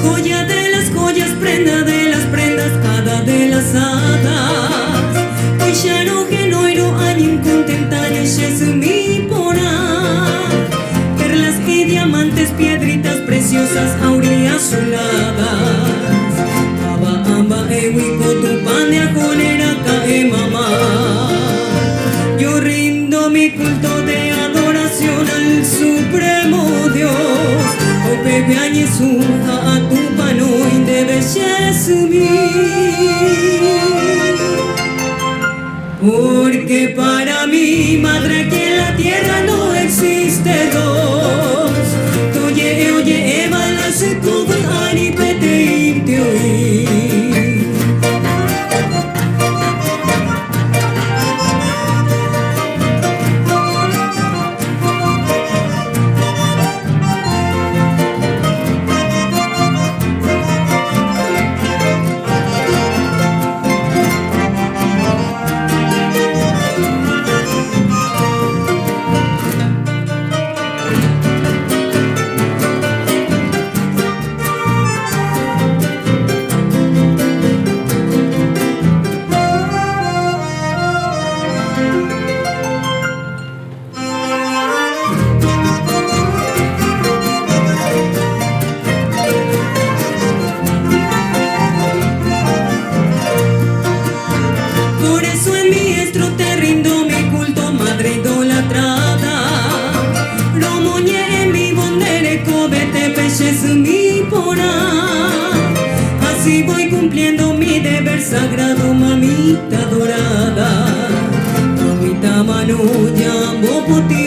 Joya de las joyas, prenda de las prendas, hada de las hadas. Hoy ya no genoiro añin contentare mi pora. Perlas y diamantes, piedritas preciosas, aureas azuladas. Aba amba ewico tu pan de ajonera cae mamá. Yo rindo mi culto de adoración al supremo Dios. O bebe añesuja a tu pano y de belleza porque para mí, madre, que en la tierra no existe dos. Toye, oye, eva, la se tuvo ani pete y te oí. Por eso en mi estro te rindo mi culto, madre idolatrada. Lo moñé en mi bondere, cobete, peches, mi pora. Así voy cumpliendo mi deber sagrado, mamita dorada. Mamita mano, llamo por ti.